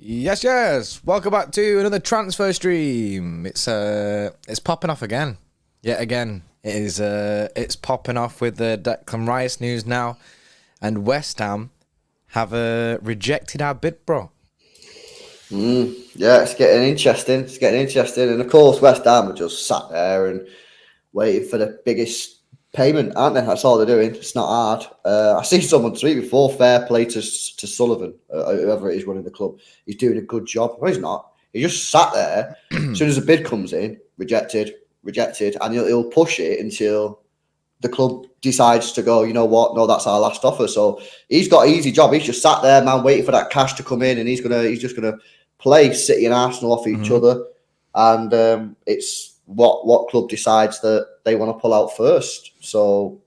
Yes. Welcome back to another transfer stream. It's popping off again. Yet again, it is. It's popping off with the Declan Rice news now, and West Ham have rejected our bid, bro. Yeah, it's getting interesting. And of course, West Ham are just sat there and waiting for the biggest payment, aren't they? That's all they're doing. It's not hard. I see someone tweet before, fair play to Sullivan, whoever it is running the club. He's doing a good job. No, he's not. He just sat there. As soon as a bid comes in, rejected, and he'll push it until the club decides to go, you know what? No, that's our last offer. So he's got an easy job. He's just sat there, man, waiting for that cash to come in, and he's just gonna play City and Arsenal off each other, and it's what club decides that they want to pull out first. So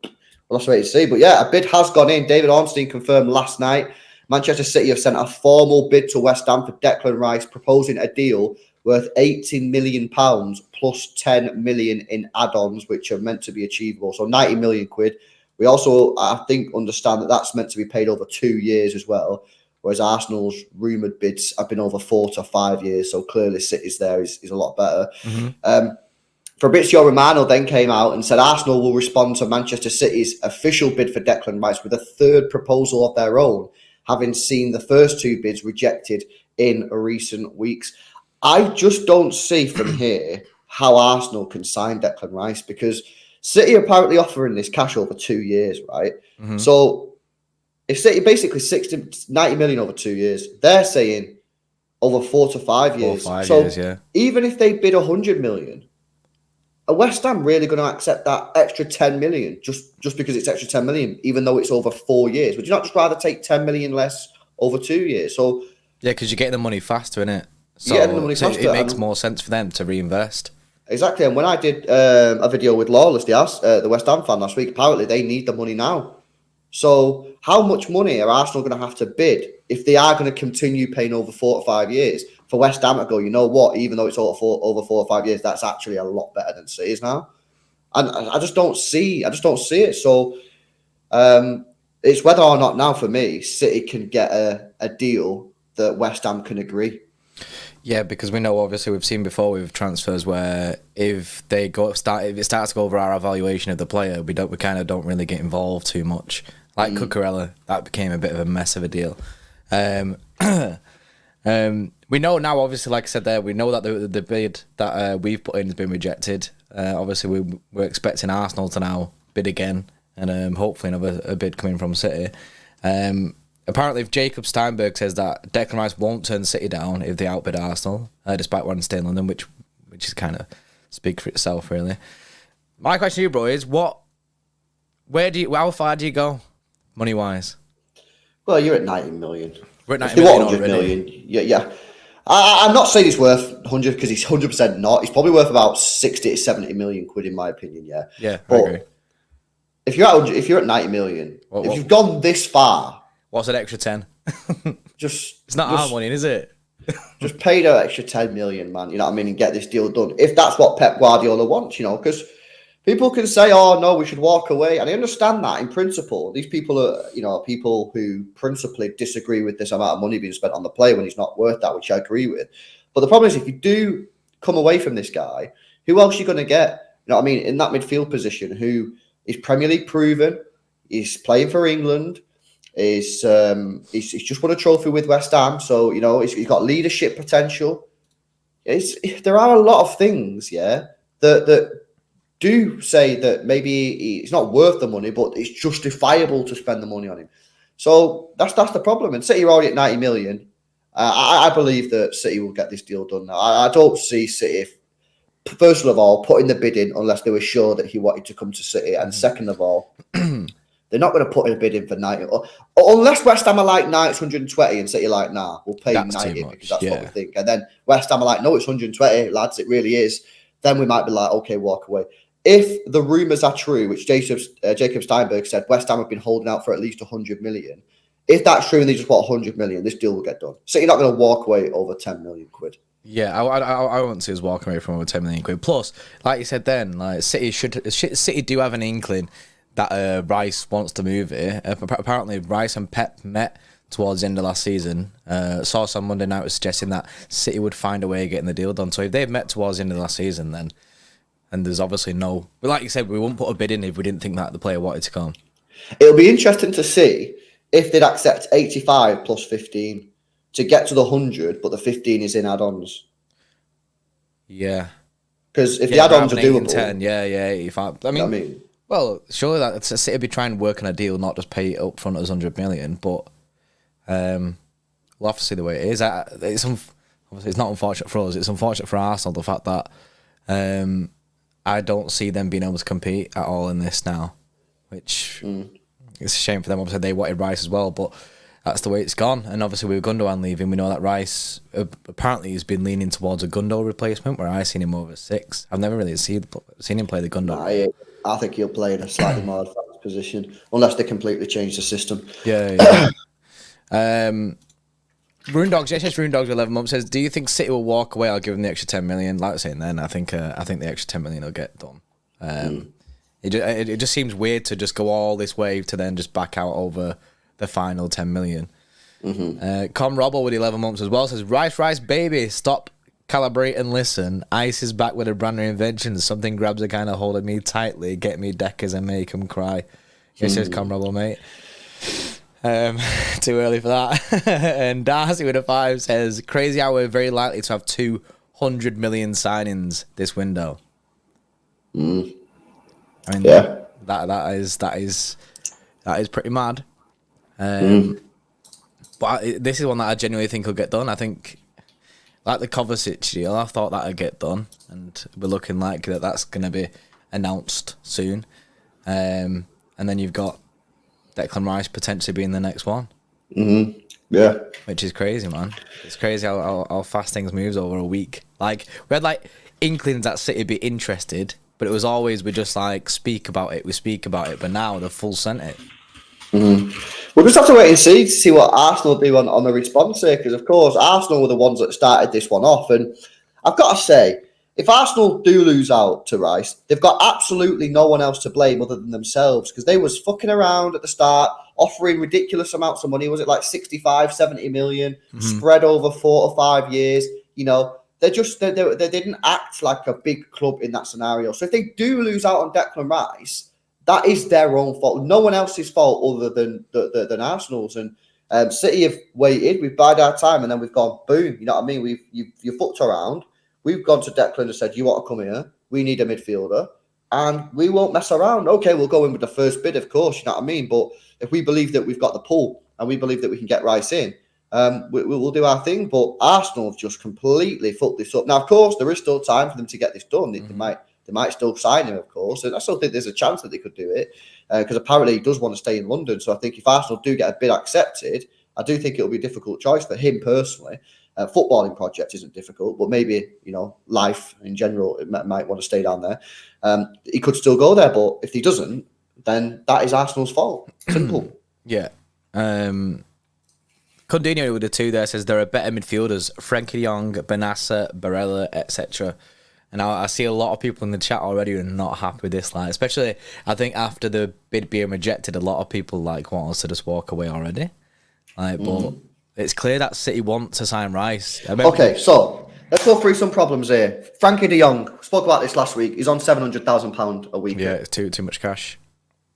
we'll have to wait and see. But yeah, a bid has gone in. David Ornstein confirmed last night. Manchester City have sent a formal bid to West Ham for Declan Rice, proposing a deal worth £80 million plus 10 million in add-ons, which are meant to be achievable. So 90 million quid. We also, I think, understand that that's meant to be paid over 2 years as well, whereas Arsenal's rumoured bids have been over 4 to 5 years. So clearly City's there is a lot better. Fabrizio Romano then came out and said Arsenal will respond to Manchester City's official bid for Declan Rice with a third proposal of their own, having seen the first two bids rejected in recent weeks. I just don't see from here how Arsenal can sign Declan Rice, because City are apparently offering this cash over 2 years, right? So if City basically 90 million over 2 years, they're saying over 4 to 5 years. 4 or 5 so years, yeah. Even if they bid 100 million, are West Ham really going to accept that extra 10 million just because it's extra 10 million, even though it's over 4 years? Would you not just rather take 10 million less over 2 years? So yeah, because you're getting the money faster, innit? So, you're getting the money faster, it makes more sense for them to reinvest. Exactly. And when I did a video with Lawless, the West Ham fan last week, apparently they need the money now. So how much money are Arsenal going to have to bid if they are going to continue paying over 4 to 5 years for West Ham to go, you know what, even though it's over 4 or 5 years, that's actually a lot better than City's now? And I just don't see it. So it's whether or not now for me, City can get a deal that West Ham can agree. Yeah, because we know, obviously, we've seen before with transfers where if it starts to go over our evaluation of the player, we kind of don't really get involved too much. Like Cucurella, that became a bit of a mess of a deal. We know now, obviously, like I said there, we know that the bid that we've put in has been rejected. Obviously, we're expecting Arsenal to now bid again, and hopefully another bid coming from City. Apparently, if Jacob Steinberg says that Declan Rice won't turn City down if they outbid Arsenal, despite wanting to stay in London, which is kind of speak for itself, really. My question to you, bro, is how far do you go, money-wise? Well, you're at 90 million. We're at 90 million already. Million, yeah. I'm not saying he's worth 100 because he's 100% not. He's probably worth about 60 to 70 million quid, in my opinion, yeah. Yeah, but I agree. If you're at 90 million, if you've gone this far... What's an extra 10? It's not our money, is it? Just pay the extra 10 million, man. You know what I mean? And get this deal done. If that's what Pep Guardiola wants, because people can say, oh, no, we should walk away. And I understand that in principle. These people are, people who principally disagree with this amount of money being spent on the player when he's not worth that, which I agree with. But the problem is, if you do come away from this guy, who else are you going to get? You know what I mean? In that midfield position, who is Premier League proven, he's playing for England, he's just won a trophy with West Ham, so he's got leadership potential. There are a lot of things, that do say that maybe he's not worth the money, but it's justifiable to spend the money on him. So that's the problem. And City are already at 90 million. I believe that City will get this deal done now. I don't see City, first of all, putting the bid in unless they were sure that he wanted to come to City, and second of all, they're not going to put a bid in for 90. Or unless West Ham are like, nah, it's 120, and City like, nah, we'll pay 90 because that's what we think. And then West Ham are like, no, it's 120, lads, it really is. Then we might be like, okay, walk away. If the rumours are true, which Jacob Steinberg said, West Ham have been holding out for at least 100 million. If that's true and they just want 100 million, this deal will get done. City not going to walk away over 10 million quid. Yeah, I won't see us walking away from over 10 million quid. Plus, like you said then, like City do have an inkling that Rice wants to move here. Apparently, Rice and Pep met towards the end of last season. Source on Monday night was suggesting that City would find a way of getting the deal done. So if they've met towards the end of last season, then and there's obviously no. But like you said, we wouldn't put a bid in if we didn't think that the player wanted to come. It'll be interesting to see if they'd accept 85 plus 15 to get to the 100, but the 15 is in add-ons. Yeah. Because if the add-ons are doable... 10, yeah, 85. I mean, well, surely that City would be trying to work on a deal, not just pay it up front as 100 million, but we'll have to see the way it is. Obviously, it's not unfortunate for us. It's unfortunate for Arsenal, the fact that I don't see them being able to compete at all in this now, which it's a shame for them. Obviously, they wanted Rice as well, but that's the way it's gone. And obviously, with Gundogan leaving, we know that Rice apparently has been leaning towards a Gundo replacement, where I've seen him over 6. I've never really seen him play the Gundo. I think he'll play in a slightly more advanced position, unless they completely change the system. Yeah. Runedogs, JHS Runedogs 11 months says, do you think City will walk away? I'll give them the extra 10 million. Like I was saying then, I think the extra 10 million will get done. It just seems weird to just go all this way to then just back out over the final 10 million. Com Robbo with 11 months as well says, Rice, baby, stop, calibrate and listen. Ice is back with a brand new invention. Something grabs a kind of hold of me tightly, get me deckers and make them cry. Yes, says Com Robbo, mate. Too early for that. And Darcy with a 5 says, crazy how we're very likely to have 200 million signings this window. I mean, that is pretty mad. But this is one that I genuinely think will get done. I think, like the Kovacic deal, I thought that would get done, and we're looking like that's going to be announced soon. And then you've got Declan Rice potentially being the next one. Yeah. Which is crazy, man. It's crazy how fast things moves over a week. Like, we had like inklings that City would be interested, but it was always we just like speak about it, but now they've full sent it. We'll just have to wait and see what Arsenal do on the response here, because of course Arsenal were the ones that started this one off, and I've got to say, if Arsenal do lose out to Rice, they've got absolutely no one else to blame other than themselves, because they was fucking around at the start, offering ridiculous amounts of money. Was it like 65, 70 million, spread over 4 or 5 years? You know, they didn't act like a big club in that scenario. So if they do lose out on Declan Rice, that is their own fault. No one else's fault other than Arsenal's. And City have waited, we've bided our time, and then we've gone, boom, you know what I mean? You've fucked around. We've gone to Declan and said, you want to come here? We need a midfielder. And we won't mess around. Okay, we'll go in with the first bid, of course, you know what I mean? But if we believe that we've got the pull and we believe that we can get Rice in, we'll do our thing. But Arsenal have just completely fucked this up. Now, of course, there is still time for them to get this done. They might still sign him, of course. And I still think there's a chance that they could do it, because apparently he does want to stay in London. So I think if Arsenal do get a bid accepted, I do think it'll be a difficult choice for him personally. Footballing project isn't difficult, but maybe, you know, life in general, it might want to stay down there. He could still go there, but if he doesn't, then that is Arsenal's fault. Simple. Yeah. Continue with the 2 there, says there are better midfielders, Frankie de Jong, Benassa, Barella, etc. And I see a lot of people in the chat already who are not happy with this line, especially I think after the bid being rejected, a lot of people like want us to just walk away already. But it's clear that City want to sign Rice. Okay, so let's go through some problems here. Frankie de Jong, spoke about this last week. He's on £700,000 a week. Yeah, it's too much cash.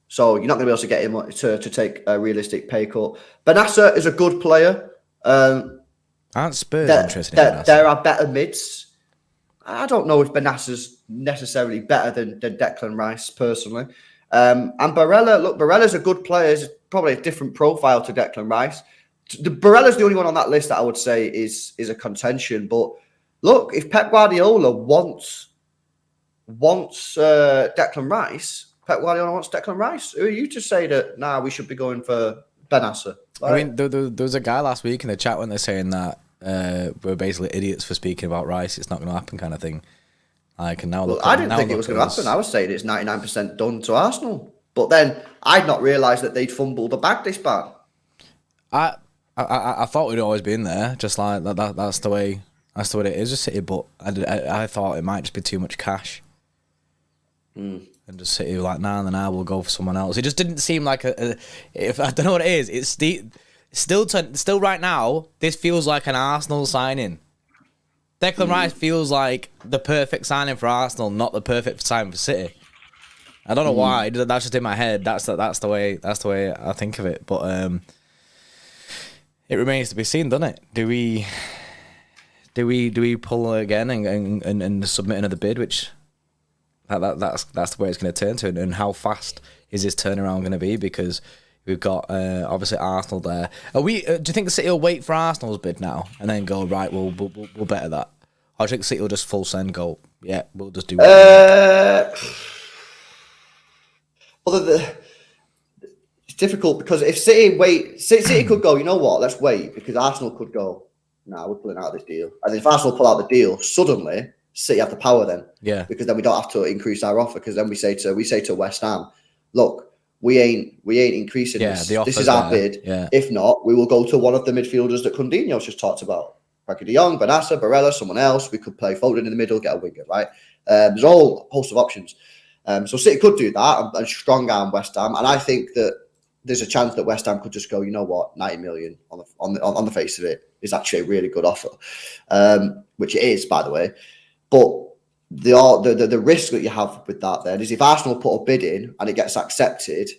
So you're not going to be able to get him to take a realistic pay cut. Benassa is a good player. Aren't Spurs interested in Benassa? There are better mids. I don't know if Benassa's necessarily better than Declan Rice, personally. And Barella's a good player. He's probably a different profile to Declan Rice. Barella's the only one on that list that I would say is a contention. But look, if Pep Guardiola wants Declan Rice, Pep Guardiola wants Declan Rice. Who are you to say that, we should be going for Benassa? Right? I mean, there was a guy last week in the chat when they're saying that we're basically idiots for speaking about Rice. It's not going to happen, kind of thing. I didn't think it was going to happen. I was saying it's 99% done to Arsenal, but then I'd not realised that they'd fumbled the bag this bad. I thought we'd always been there, just like that. That's the way it is with City. But I thought it might just be too much cash, and just City like, nah, we'll go for someone else. It just didn't seem like if I don't know what it is. It's still right now, this feels like an Arsenal signing. Declan Rice feels like the perfect signing for Arsenal, not the perfect signing for City. I don't know why. That's just in my head. That's the way I think of it. But it remains to be seen, doesn't it? Do we pull again and submit another bid? Which that's the way it's going to turn to, and how fast is this turnaround going to be? Because we've got obviously Arsenal there. Do you think City will wait for Arsenal's bid now and then go right? We'll better that. Or do you think City will just full send go? Yeah, we'll just do. Well, it's difficult because if City could go, you know what? Let's wait because Arsenal could go. Nah, we're pulling out of this deal. And if Arsenal pull out the deal, suddenly City have the power then. Yeah. Because then we don't have to increase our offer. Because then we say to West Ham, look, we ain't increasing this. This is our bid. Yeah. If not, we will go to one of the midfielders that Cundino's just talked about. Frankie de Jong, Benassa, Barella, someone else. We could play Foden in the middle, get a winger, right? There's a whole host of options. So City could do that and strong arm West Ham. And I think that there's a chance that West Ham could just go, you know what, 90 million on the face of it is actually a really good offer, which it is, by the way. But the risk that you have with that then is if Arsenal put a bid in and it gets accepted,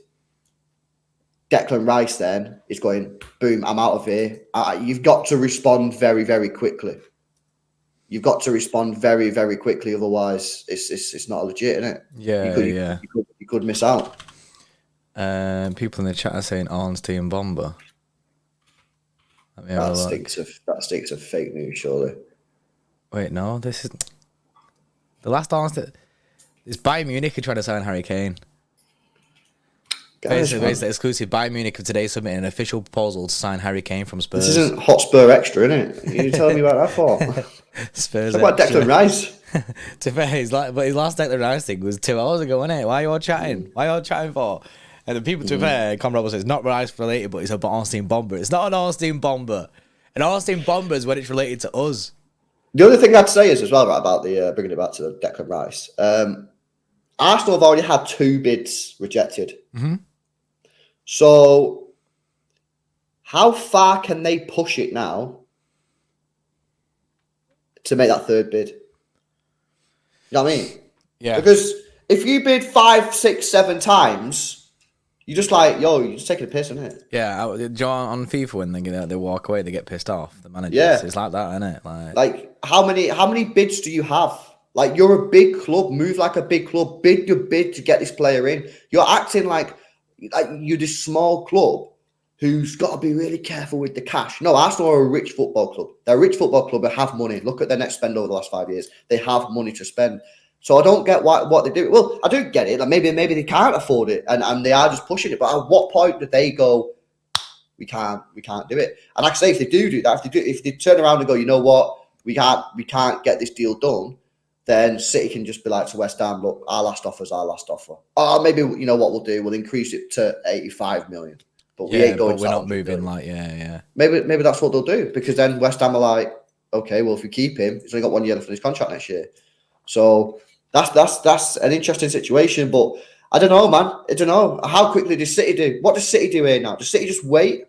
Declan Rice then is going, boom, I'm out of here. You've got to respond very, very quickly. You've got to respond very, very quickly. Otherwise, it's not legit, isn't it? Yeah, You could miss out. People in the chat are saying Ornstein Bomber. That stinks of fake news, surely. Wait, no, this is the last Ornstein. It's Bayern Munich who trying to sign Harry Kane. Basically, exclusive. Bayern Munich of today submitting an official proposal to sign Harry Kane from Spurs. This isn't Hotspur Extra, isn't it? What are you telling me about that for? Spurs. What about Declan Rice? To be fair, but his last Declan Rice thing was 2 hours ago, wasn't it? Why are you all chatting? Why are you all chatting for? And the people, to be fair, Conrad says, not Rice related, but it's about Ornstein Bomber. It's not an Ornstein Bomber. An Ornstein Bomber is when it's related to us. The other thing I'd say is as well, right, about the bringing it back to Declan Rice. Arsenal have already had 2 bids rejected. Mm-hmm. So how far can they push it now to make that 3rd bid? You know what I mean? Yeah. Because if you bid 5, 6, 7 times, you're just like, you're just taking a piss, isn't it? Yeah, on FIFA when they walk away, they get pissed off. The managers, yeah. It's like that, isn't it? Like how many bids do you have? Like you're a big club, move like a big club, bid your bid to get this player in. You're acting like you're this small club who's got to be really careful with the cash. No, Arsenal are a rich football club. They're a rich football club that have money. Look at their net spend over the last 5 years. They have money to spend. So I don't get what they do. Well, I do get it. Like maybe they can't afford it and they are just pushing it. But at what point do they go, we can't do it? And like I say, if they do that, if they turn around and go, you know what, we can't get this deal done, then City can just be like to West Ham, look, our last offer is our last offer. Or maybe, you know what we'll do, we'll increase it to 85 million. But we ain't going to. We're not moving yeah. Maybe that's what they'll do, because then West Ham are like, okay, well, if we keep him, he's only got 1 year left on his contract next year. So that's an interesting situation. But I don't know, man. I don't know. How quickly does City do? What does City do here now? Does City just wait?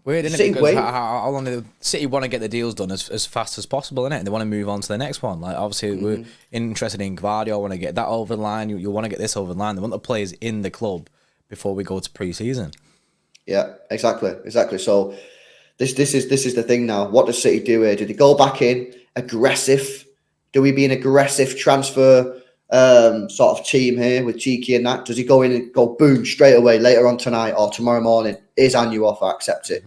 Weird, isn't it? Because how long do City want to get the deals done as fast as possible, innit? They want to move on to the next one. Like, obviously, we're interested in Guardiola, want to get that over the line. You want to get this over the line. They want the players in the club before we go to pre-season. Yeah, exactly. So this is the thing now. What does City do here? Do they go back in aggressive? Do we be an aggressive transfer sort of team here with Cheeky and that? Does he go in and go boom straight away later on tonight or tomorrow morning? Here's our new offer, accept it.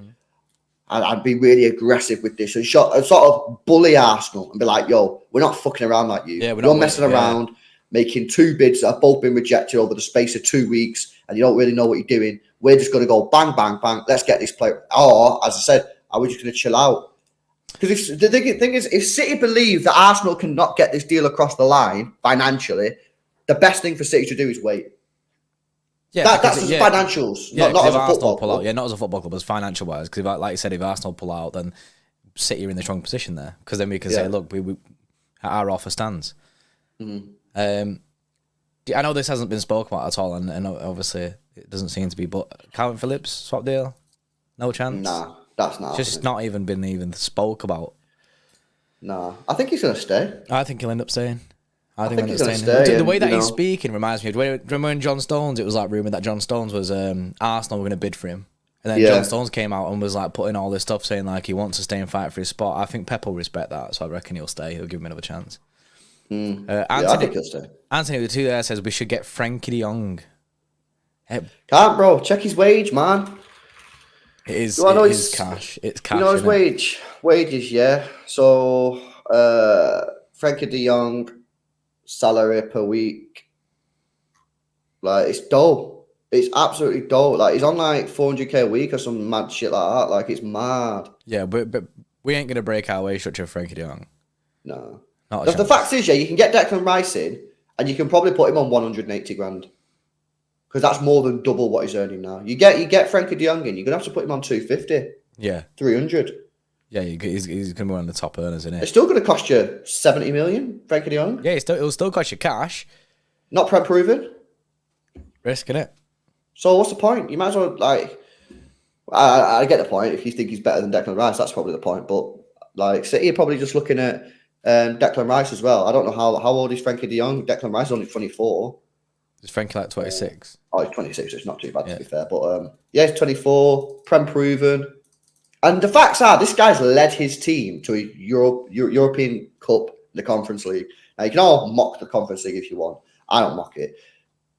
And I'd be really aggressive with this and sort of bully Arsenal and be like, yo, we're not fucking around like you. Yeah, you're messing around, making 2 bids that have both been rejected over the space of 2 weeks and you don't really know what you're doing. We're just going to go bang, bang, bang. Let's get this player. Or, as I said, are we just going to chill out? Because the thing is, if City believe that Arsenal cannot get this deal across the line financially, the best thing for City to do is wait. Yeah, that's as financials, not as a football club. Yeah, not as a football club, as financial wise. Because, like you said, if Arsenal pull out, then City are in the strong position there. Because then we can say, look, we our offer stands. I know this hasn't been spoken about at all, and obviously it doesn't seem to be. But Calvin Phillips swap deal, No chance. Nah, that's not Just happening. not even been even spoke about. Nah, I think he's going to stay. I think he'll end up staying. I think think he'll he's end gonna up staying. stay The and, way that you he's know- speaking reminds me of remember when John Stones, it was like rumoured that John Stones was Arsenal were going to bid for him. And then Yeah. John Stones came out and was like putting all this stuff saying like he wants to stay and fight for his spot. I think Pep will respect that, so I reckon he'll stay. He'll give him another chance. Yeah, I think he'll stay. Anthony, the two there says we should get Frankie de Jong. Can't, bro. Check his wage, man. It is cash. It's cash. You know his innit? wages, yeah. So, Frankie de Jong salary per week, like it's dull. It's absolutely dull. Like he's on like 400k a week or some mad shit like that. Like it's mad. Yeah, but we ain't gonna break our wage structure of Frankie de Jong. No. Not a The chance. fact is, yeah, you can get Declan Rice in, and you can probably put him on 180 grand. Because that's more than double what he's earning now. You get Frankie de Jong in, you're gonna have to put him on 250, Yeah, 300. yeah, he's gonna be one of the top earners, isn't it? It's still gonna cost you 70 million, Frankie de Jong. Yeah, it'll still cost you cash. Not prem proven. Risking it. So what's the point? You might as well like. I get the point. If you think he's better than Declan Rice, that's probably the point. But like City are probably just looking at Declan Rice as well. I don't know how old is Frankie de Jong. Declan Rice is only 24. Is Frankie like 26? Oh, he's 26. So it's not too bad Yeah. to be fair. But yeah, he's 24. Prem proven. And the facts are, this guy's led his team to a European Cup, the Conference League. Now you can all mock the Conference League if you want. I don't mock it.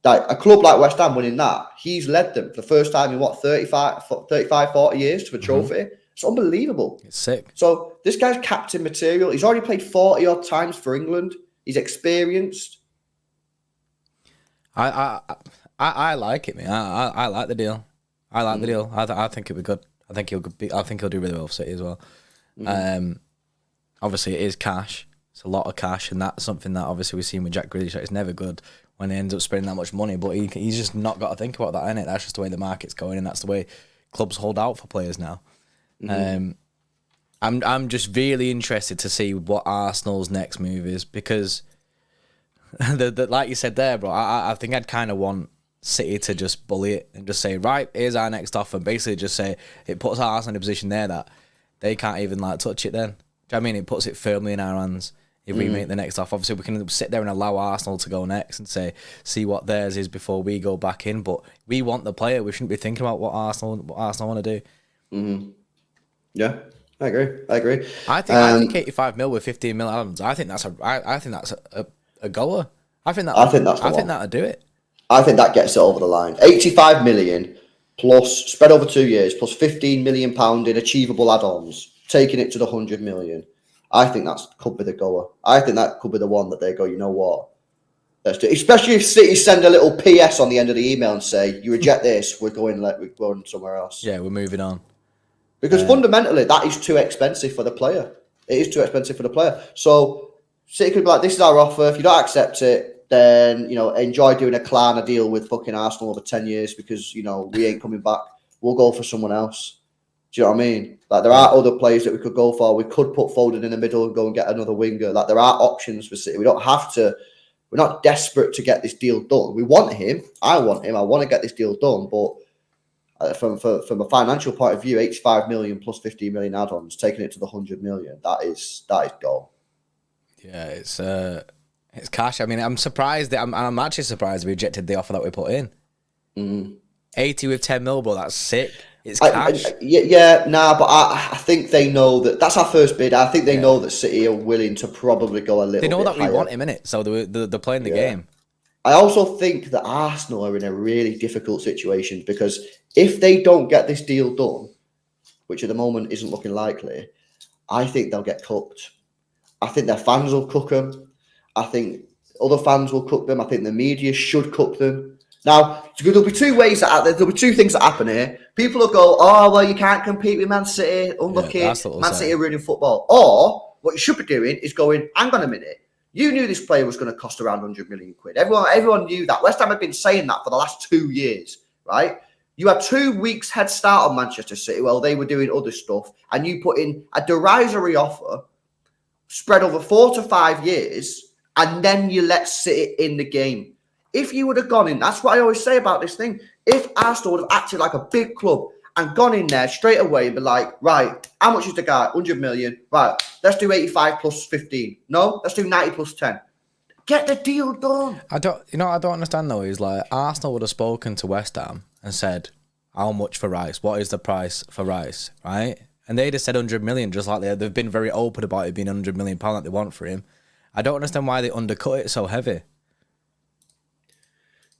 Like a club like West Ham winning that, he's led them for the first time in what 35, 40 years to a trophy. It's unbelievable. It's sick. So this guy's captain material. He's already played 40 odd times for England. He's experienced. I like it, man. I like the deal. I like the deal. I think it'll be good. I think he'll do really well for City as well. Obviously it is cash. It's a lot of cash, and that's something that obviously we've seen with Jack Grealish. It's never good when he ends up spending that much money, but he's just not got to think about that, innit? That's just the way the market's going, and that's the way clubs hold out for players now. I'm just really interested to see what Arsenal's next move is, because like you said there, bro, I think I'd kind of want City to just bully it and just say, right, here's our next offer. Basically just say it puts Arsenal in a position there that they can't even like touch it then. Do you know what I mean? It puts it firmly in our hands. If we make the next offer, obviously we can sit there and allow Arsenal to go next and see what theirs is before we go back in. But we want the player. We shouldn't be thinking about what Arsenal want to do. Yeah, I agree. I think 85 mil with 15 mil add-ons. I think that's a goer. I think that'll do it. I think that gets it over the line. 85 million plus spread over 2 years plus 15 million pound in achievable add-ons, taking it to the 100 million. I think that could be the goer. I think that could be the one that they go, you know what? Let's do it. Especially if City send a little PS on the end of the email and say, you reject this, we're going somewhere else. Yeah, we're moving on. Because fundamentally, that is too expensive for the player. It is too expensive for the player. So City could be like, this is our offer. If you don't accept it, then, enjoy doing a Klarna deal with fucking Arsenal over 10 years because, we ain't coming back. We'll go for someone else. Do you know what I mean? Like, there are other players that we could go for. We could put Foden in the middle and go and get another winger. Like, there are options for City. We don't have to. We're not desperate to get this deal done. We want him. I want him. I want to get this deal done. But from a financial point of view, 85 million plus 15 million add-ons, taking it to the 100 million, that is goal. Yeah, it's cash. I mean, I'm surprised that I'm actually surprised we rejected the offer that we put in. 80 with 10 mil, bro. That's sick. It's cash. But I think they know that that's our first bid. I think they know that City are willing to probably go a little bit. They know that higher. we want him in it, so they're playing the game. I also think that Arsenal are in a really difficult situation because if they don't get this deal done, which at the moment isn't looking likely, I think they'll get cooked. I think their fans will cook them. I think other fans will cook them. I think the media should cook them. Now, there'll be two ways there'll be two things that happen here. People will go, oh, well, you can't compete with Man City. Unlucky. Yeah, Man City are ruining football. Or what you should be doing is going, hang on a minute. You knew this player was going to cost around 100 million quid. Everyone knew that. West Ham had been saying that for the last 2 years, right? You had 2 weeks head start on Manchester City while they were doing other stuff, and you put in a derisory offer spread over 4 to 5 years, and then you let City in the game. If you would have gone in, that's what I always say about this thing. If Arsenal would have acted like a big club and gone in there straight away and be like, right, how much is the guy? 100 million. Right, let's do 85 plus 15. No, let's do 90 plus 10. Get the deal done. I don't understand though. Is like Arsenal would have spoken to West Ham and said, how much for Rice? What is the price for Rice? Right? And they'd have said 100 million, just like they've been very open about it being 100 million pound that they want for him. I don't understand why they undercut it so heavy.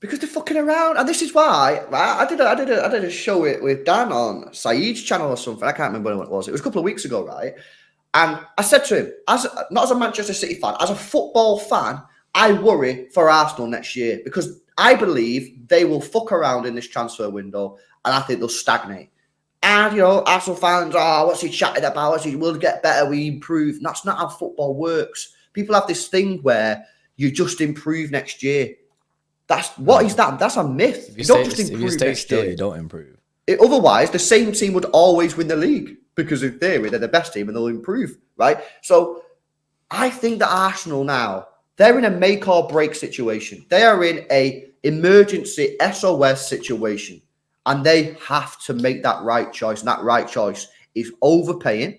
Because they're fucking around, and this is why. Right? I did a show with Dan on Saeed's channel or something. I can't remember when it was. It was a couple of weeks ago, right? And I said to him, not as a Manchester City fan, as a football fan, I worry for Arsenal next year because I believe they will fuck around in this transfer window, and I think they'll stagnate. And Arsenal fans, what's he chatting about? We'll get better, we improve. And that's not how football works. People have this thing where you just improve next year. What is that? That's a myth. If don't just improve if you stay next still, year. you don't improve. Otherwise, the same team would always win the league because in theory, they're the best team and they'll improve, right? So I think that Arsenal now, they're in a make or break situation. They are in a emergency SOS situation and they have to make that right choice. And that right choice is overpaying,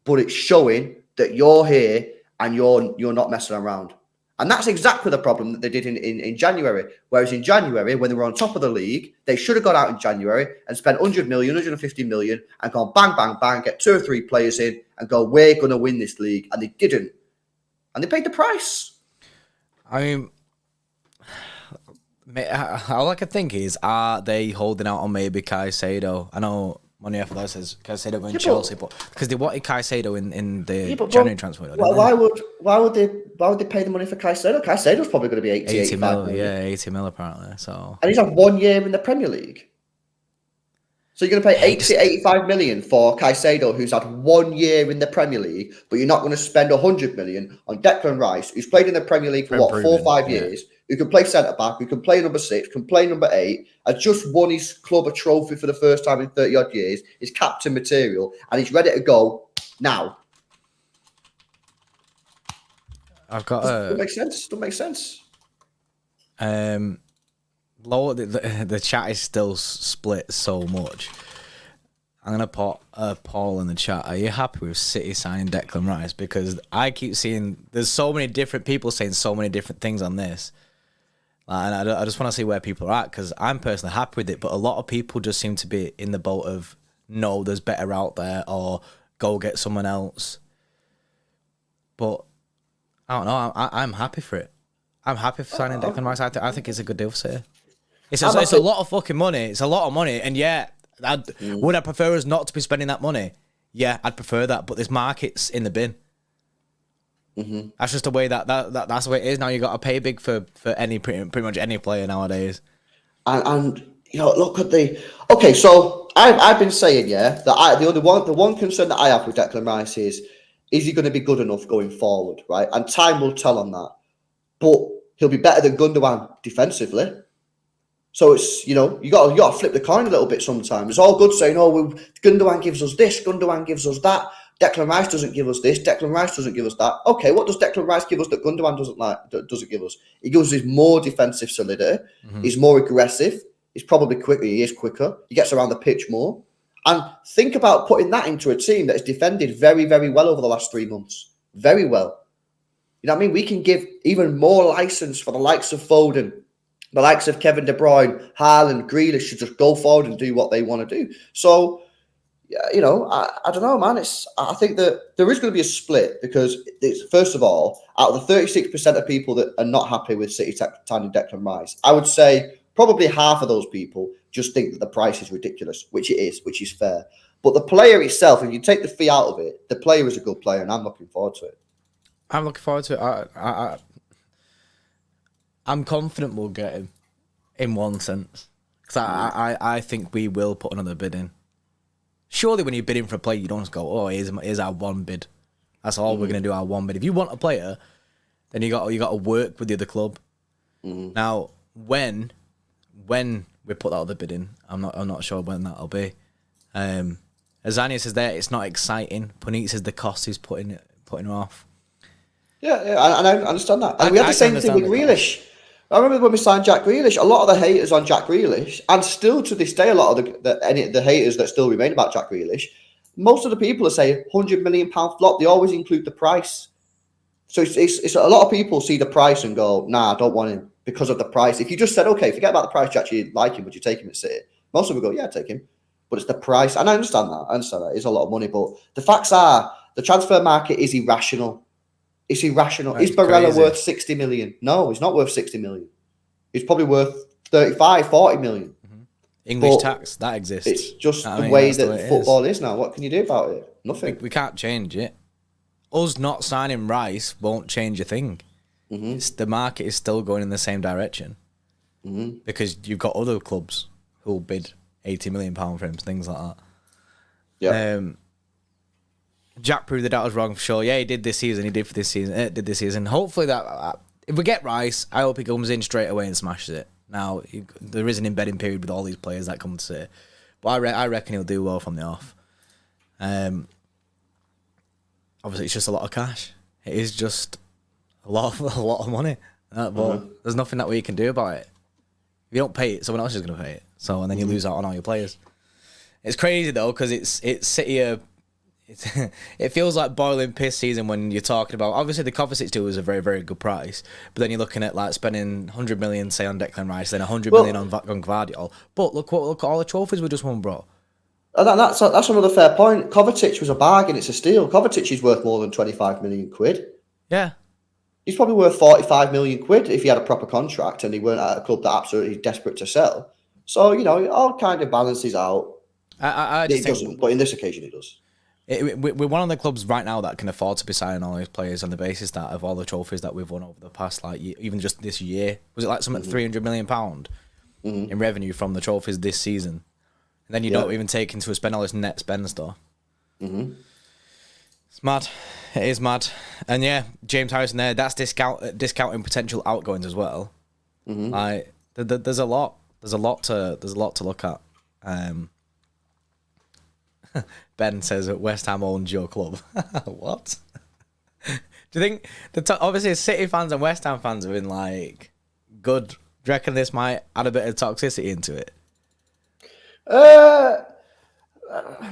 but it's showing that you're here and you're not messing around. And that's exactly the problem that they did in January. Whereas in January, when they were on top of the league, they should have gone out in January and spent 100 million, 150 million and gone bang, bang, bang, get 2 or 3 players in and go, we're going to win this league. And they didn't. And they paid the price. I mean, all I can think is, are they holding out on maybe Caicedo? I know Money FLS says Caicedo going Chelsea, but because they wanted Caicedo in the January transfer window. Why would they pay the money for Caicedo? Caicedo's probably going to be 80 mil, million. yeah, 80 mil apparently. So, and he's had 1 year in the Premier League. So you're going to pay 85 million for Caicedo, who's had 1 year in the Premier League, but you're not going to spend 100 million on Declan Rice, who's played in the Premier League for 4 or 5 years, who can play centre back, who can play number 6, can play number 8, has just won his club a trophy for the first time in 30 odd years, is captain material, and he's ready to go now. I've got Doesn't make sense. Doesn't make sense. The chat is still split so much. I'm gonna put a poll in the chat. Are you happy with City signing Declan Rice? Because I keep seeing there's so many different people saying so many different things on this, and I just want to see where people are at. Because I'm personally happy with it, but a lot of people just seem to be in the boat of no, there's better out there, or go get someone else. But I don't know. I'm happy for it. I'm happy for signing Declan Rice. I think it's a good deal for City. It's a lot of fucking money. It's a lot of money, and yeah. Would I prefer us not to be spending that money? Yeah, I'd prefer that. But this market's in the bin. Mm-hmm. That's just the way that's the way it is now. You got to pay big for any pretty much any player nowadays. And look at okay. So I've been saying that the one concern that I have with Declan Rice is he going to be good enough going forward, right? And time will tell on that. But he'll be better than Gundogan defensively. So it's, you got to flip the coin a little bit sometimes. It's all good saying, Gundogan gives us this, Gundogan gives us that. Declan Rice doesn't give us this, Declan Rice doesn't give us that. Okay, what does Declan Rice give us that Gundogan doesn't give us? He gives us more defensive solidity. Mm-hmm. He's more aggressive. He's probably quicker. He is quicker. He gets around the pitch more. And think about putting that into a team that has defended very, very well over the last 3 months. Very well. You know what I mean? We can give even more license for the likes of Foden, the likes of Kevin De Bruyne, Haaland, Grealish should just go forward and do what they want to do. So, I don't know, man. I think that there is going to be a split because, first of all, out of the 36% of people that are not happy with City signing Declan Rice, I would say probably half of those people just think that the price is ridiculous, which it is, which is fair. But the player itself, if you take the fee out of it, the player is a good player, and I'm looking forward to it. I'm looking forward to it. I'm confident we'll get him, in one sense. Because I think we will put another bid in. Surely when you bid in for a player, you don't just go, here's our one bid. That's all we're going to do, our one bid. If you want a player, then you got to work with the other club. Mm-hmm. Now, when we put that other bid in, I'm not sure when that'll be. Azania says there, it's not exciting. Punit says the cost is putting her off. Yeah, and I understand that. And we had the same thing with Grealish. I remember when we signed Jack Grealish, a lot of the haters on Jack Grealish, and still to this day, a lot of the haters that still remain about Jack Grealish, most of the people are saying £100 million flop. They always include the price. So it's a lot of people see the price and go, nah, I don't want him because of the price. If you just said, okay, forget about the price, you actually like him, would you take him at City? Most of them go, yeah, take him. But it's the price. And I understand that. It's a lot of money. But the facts are the transfer market is irrational. It's irrational. Is Barella worth 60 million? No, he's not worth 60 million. He's probably worth 35, 40 million. English tax, that exists. It's just the way that football is now. What can you do about it? Nothing. We can't change it. Us not signing Rice won't change a thing. The market is still going in the same direction. Because you've got other clubs who will bid £80 million for him, things like that. Yeah. Jack proved that I was wrong for sure. Yeah, he did this season. He did for this season. Did this season. Hopefully that if we get Rice, I hope he comes in straight away and smashes it. Now there is an embedding period with all these players that come to City, but I reckon he'll do well from the off. Obviously, it's just a lot of cash. It is just a lot of money. But there's nothing that we can do about it. If you don't pay it, someone else is going to pay it. So and then you lose out on all your players. It's crazy though because it's City. It feels like boiling piss season when you're talking about obviously the Kovacic deal was a very, very good price, but then you're looking at like spending 100 million say on Declan Rice, then 100 million on Gvardiol. But look at all the trophies we just won, bro. And that's another fair point. Kovacic was a bargain; it's a steal. Kovacic is worth more than 25 million quid. Yeah, he's probably worth 45 million quid if he had a proper contract and he weren't at a club that absolutely desperate to sell. So it all kind of balances out. It doesn't, but in this occasion, it does. We're one of the clubs right now that can afford to be signing all these players on the basis that of all the trophies that we've won over the past, like even just this year, was it like something £300 million in revenue from the trophies this season, and then you don't even take into a spend all this net spend stuff. It's mad. It is mad, and yeah, James Harrison there. That's discounting potential outgoings as well. Like there's a lot to look at. Ben says that West Ham owns your club. What? Do you think obviously City fans and West Ham fans have been like good? Do you reckon this might add a bit of toxicity into it?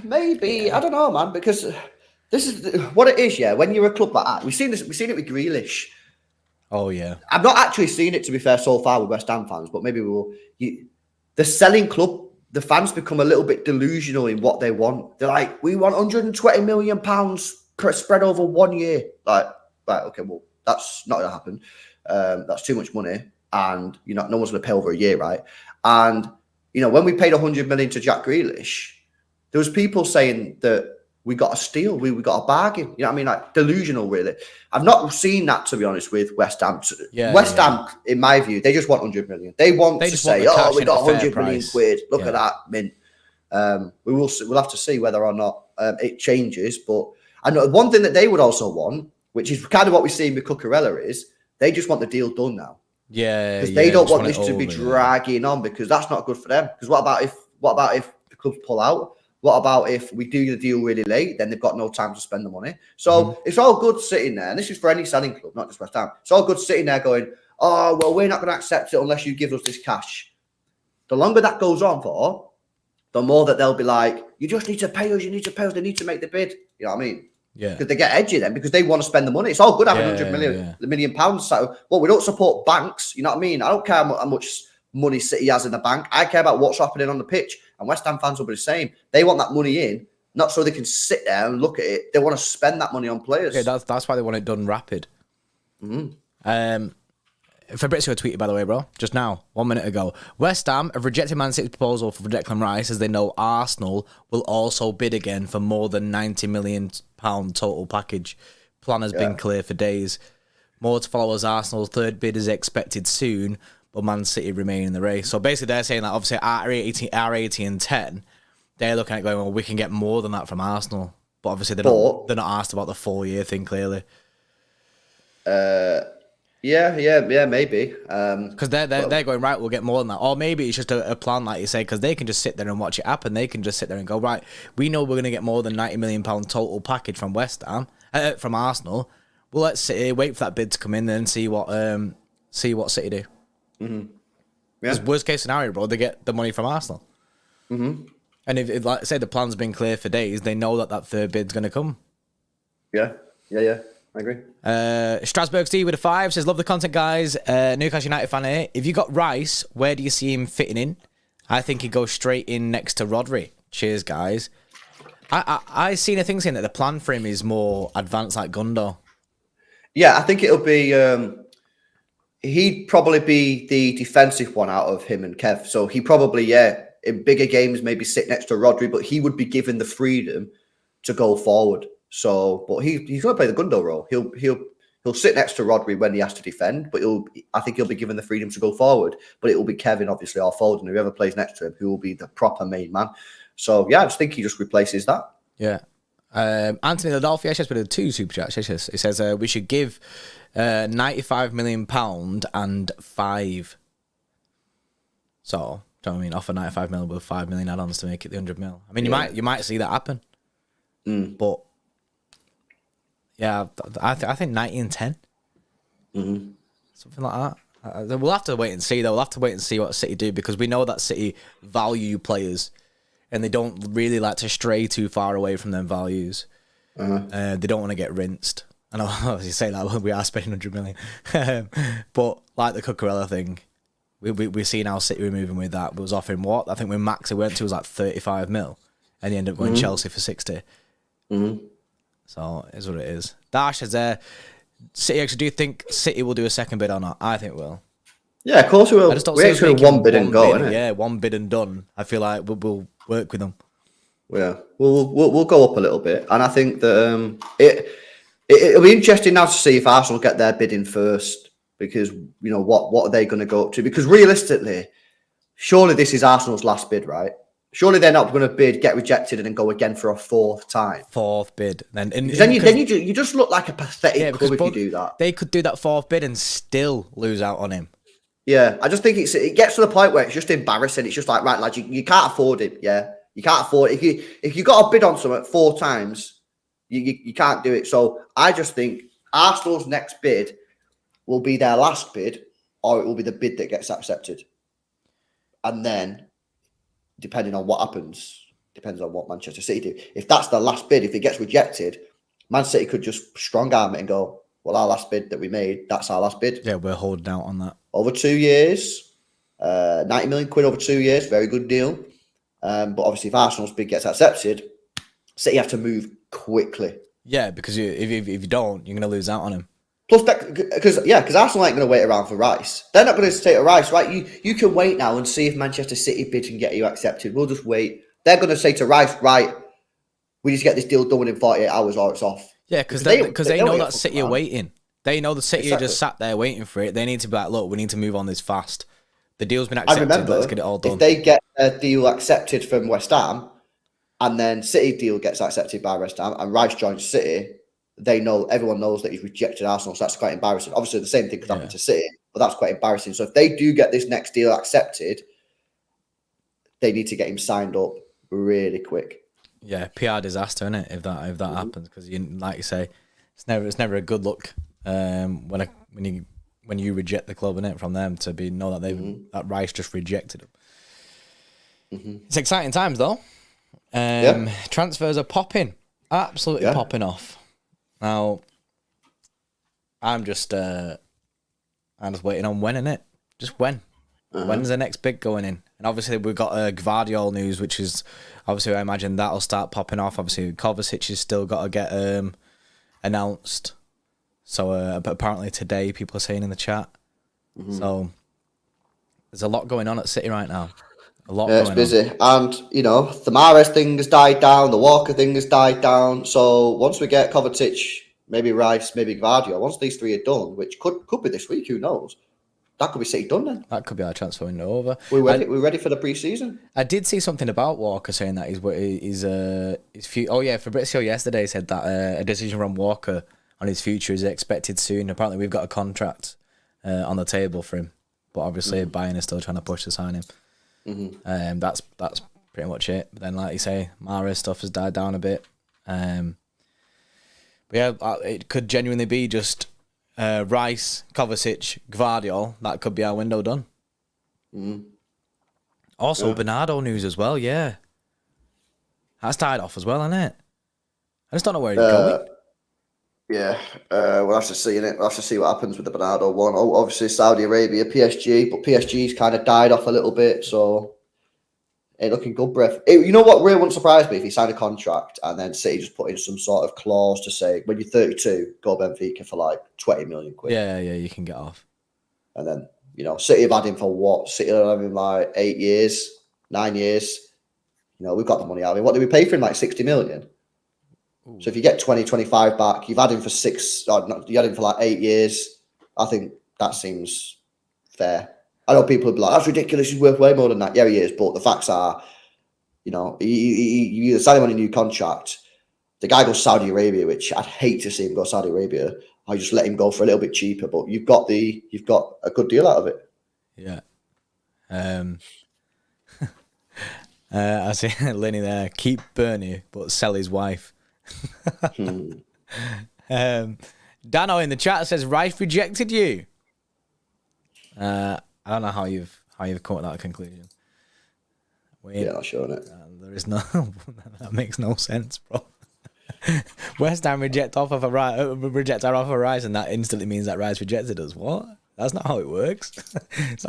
Maybe. I don't know, man, because this is what it is. Yeah, when you're a club like that, we've seen it with Grealish. Oh yeah. I've not actually seen it, to be fair, so far with West Ham fans, but maybe we will. The selling club. The fans become a little bit delusional in what they want. They're like, we want £120 million spread over 1 year. Like, right, okay, well, that's not going to happen. That's too much money. And, no one's going to pay over a year, right? And, when we paid 100 million to Jack Grealish, there was people saying that we got a steal, we got a bargain. You know what I mean? Like, delusional, really. I've not seen that, to be honest, with West Ham. West Ham, in my view, they just want 100 million. They want to say, oh, we got 100 million quid. Look at that, mint. We'll have to see whether or not it changes. But I know one thing that they would also want, which is kind of what we're seeing with Cucurella, is they just want the deal done now. Yeah, because they don't want this to be dragging on, because that's not good for them. Because what about if the clubs pull out? What about if we do the deal really late? Then they've got no time to spend the money. So it's all good sitting there. And this is for any selling club, not just West Ham. It's all good sitting there going, oh, well, we're not going to accept it unless you give us this cash. The longer that goes on for, the more that they'll be like, you just need to pay us. You need to pay us. They need to make the bid. You know what I mean? Yeah. Because they get edgy then, because they want to spend the money. It's all good having £100 million pounds. So, well, we don't support banks. You know what I mean? I don't care how much money City has in the bank. I care about what's happening on the pitch. And West Ham fans will be the same. They want that money in, not so they can sit there and look at it. They want to spend that money on players. Yeah, that's why they want it done rapid. Fabrizio tweeted, by the way, bro, just now, 1 minute ago. West Ham have rejected Man City's proposal for Declan Rice as they know Arsenal will also bid again for more than £90 million total package. Plan has been clear for days. More to follow as Arsenal's third bid is expected soon, but Man City remain in the race. So basically they're saying that obviously R80 and 10, they're looking at going, well, we can get more than that from Arsenal. But obviously they're not asked about the 4-year thing, clearly. Yeah, maybe. Because they're going, right, we'll get more than that. Or maybe it's just a plan, like you say, because they can just sit there and watch it happen. They can just sit there and go, right, we know we're going to get more than £90 million total package from West Ham, from Arsenal. Well, let's wait for that bid to come in and see what City do. Yeah. Because worst case scenario, bro, they get the money from Arsenal. Mm-hmm. And if like say the plan's been clear for days, they know that third bid's going to come. Yeah. I agree. Strasbourg Steve with a 5 says, love the content, guys. Newcastle United fan here. If you got Rice, where do you see him fitting in? I think he'd go straight in next to Rodri. Cheers, guys. I seen a thing saying that the plan for him is more advanced like Gundo. Yeah, I think it'll be... he'd probably be the defensive one out of him and Kev. So he probably, in bigger games, maybe sit next to Rodri, but he would be given the freedom to go forward. So, but he's going to play the Gundo role. He'll sit next to Rodri when he has to defend, but I think he'll be given the freedom to go forward. But it will be Kevin, obviously, or Foden, whoever plays next to him, who will be the proper main man. So yeah, I just think he just replaces that. Yeah. Anthony Ladolfi actually has put 2 super chats. It says we should give £95 million and 5. So, do you know what I mean? Offer 95 million with 5 million add-ons to make it the 100 mil. I mean, you might see that happen, but yeah, I think 90 and 10, something like that. We'll have to wait and see. Though we'll have to wait and see what City do, because we know that City value players, and they don't really like to stray too far away from them values. They don't want to get rinsed. I know, as you say that, we are spending 100 million. But like the Cucurella thing, we've seen how City were moving with that. It was offering what? I think when Max went to was like 35 mil, and he ended up going Chelsea for 60. So it is what it is. Dash is there. City, actually, do you think City will do a second bid or not? I think we'll. Yeah, of course we will. I just don't we see actually one bid and go, innit? Yeah, one bid and done. I feel like we'll work with them. Yeah, we'll go up a little bit, and I think that it'll be interesting now to see if Arsenal get their bid in first, because what are they going to go up to? Because realistically, surely this is Arsenal's last bid, right? Surely they're not going to bid, get rejected, and then go again for a 4th time. 4th bid, then you just look like a pathetic club if you do that. They could do that 4th bid and still lose out on him. Yeah, I just think it gets to the point where it's just embarrassing. It's just like, right, lads, you can't afford it. Yeah, you can't afford it. If you got a bid on something 4 times, you can't do it. So I just think Arsenal's next bid will be their last bid, or it will be the bid that gets accepted. And then, depending on what happens, depends on what Manchester City do. If that's the last bid, if it gets rejected, Man City could just strong arm it and go, well, our last bid that we made, that's our last bid. Yeah, we're holding out on that. Over 2 years, 90 million quid over 2 years, very good deal. But obviously, if Arsenal's bid gets accepted, City have to move quickly. Yeah, because if you don't, you're going to lose out on him. Plus, because Arsenal ain't going to wait around for Rice. They're not going to take a Rice, right? You can wait now and see if Manchester City bid can get you accepted. We'll just wait. They're going to say to Rice, right, we need to get this deal done in 48 hours or it's off. Yeah, because they know that City are waiting. They know the City are just sat there waiting for it. They need to be like, look, we need to move on this fast. The deal's been accepted. Let's get it all done. If they get a deal accepted from West Ham, and then City deal gets accepted by West Ham, and Rice joins City, everyone knows that he's rejected Arsenal, so that's quite embarrassing. Obviously, the same thing could happen to City, but that's quite embarrassing. So if they do get this next deal accepted, they need to get him signed up really quick. Yeah, PR disaster, isn't it? If that happens, because like you say, it's never a good look when you reject the club, innit, from them to know that that Rice just rejected them. It's exciting times though. Transfers are popping, absolutely popping off. Now, I'm just waiting on when, innit? Just when. When's the next big going in? And obviously we've got Gvardiol news, which is obviously I imagine that'll start popping off. Obviously Kovacic has still got to get announced. So, but apparently today people are saying in the chat. So there's a lot going on at City right now. A lot. Yeah, it's busy, and the Mahrez thing has died down. The Walker thing has died down. So once we get Kovacic, maybe Rice, maybe Gvardiol, once these 3 are done, which could be this week, who knows? That could be City done then. That could be our transfer window over. We're ready for the pre-season. I did see something about Walker saying that his future. Oh yeah, Fabrizio yesterday said that a decision from Walker on his future is expected soon. Apparently, we've got a contract on the table for him, but obviously Bayern is still trying to push to sign him. That's pretty much it. But then, like you say, Mahrez stuff has died down a bit. But yeah, it could genuinely be just Rice, Kovacic, Gvardiol. That could be our window done. Mm. Also, Bernardo news as well. Yeah, that's tied off as well, isn't it? I just don't know where he's going. Yeah, we'll have to see in it. We'll have to see what happens with the Bernardo one. Obviously, Saudi Arabia, PSG, but PSG's kind of died off a little bit, so ain't looking good, bruv. You know what really wouldn't surprise me if he signed a contract and then City just put in some sort of clause to say when you're 32, go Benfica for like 20 million quid. Yeah, you can get off. And then, City have had him for what? City have had him like 8 years, 9 years. We've got the money out of him. What did we pay for him? Like 60 million? Ooh. So if you get 20, 25 back, you've had him for you had him for like 8 years. I think that seems fair. I know people will be like, that's ridiculous. He's worth way more than that. Yeah, he is. But the facts are, you either sign him on a new contract. The guy goes Saudi Arabia, which I'd hate to see him go Saudi Arabia. I just let him go for a little bit cheaper, but you've got a good deal out of it. Yeah. I see Lenny there. Keep Bernie, but sell his wife. Dano in the chat says Rice rejected you. I don't know how you've come to that conclusion. Yeah, not showing it. There is no that makes no sense, bro. West Ham reject our offer for Rice, and that instantly means that Rice rejected us. What? That's not how it works. It's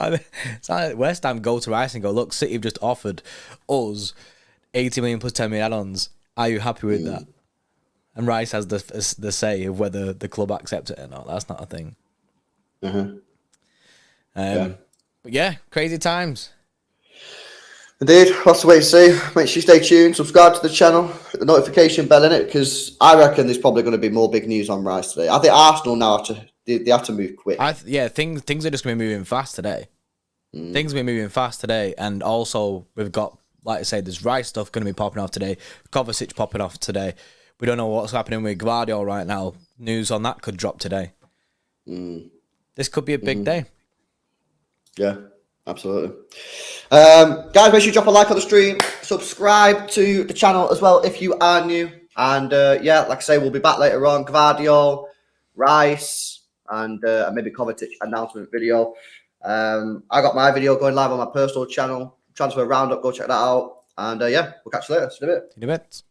like West Ham go to Rice and go, look, City have just offered us 80 million plus 10 million add-ons. Are you happy with that? And Rice has the say of whether the club accept it or not. That's not a thing. But yeah, crazy times. Indeed, that's the way to see. Make sure you stay tuned, subscribe to the channel, hit the notification bell in it, because I reckon there's probably going to be more big news on Rice today. I think Arsenal now they have to move quick. Things are just going to be moving fast today. Things are going to be moving fast today, and also we've got, like I say, there's Rice stuff going to be popping off today, Kovacic popping off today. We don't know what's happening with Guardiola right now. News on that could drop today. This could be a big day. Yeah, absolutely. Guys, make sure you drop a like on the stream, subscribe to the channel as well if you are new. And like I say, we'll be back later on. Guardiola, Rice, and maybe Kovacic announcement video. I got my video going live on my personal channel, Transfer Roundup. Go check that out. And we'll catch you later. See you in a bit.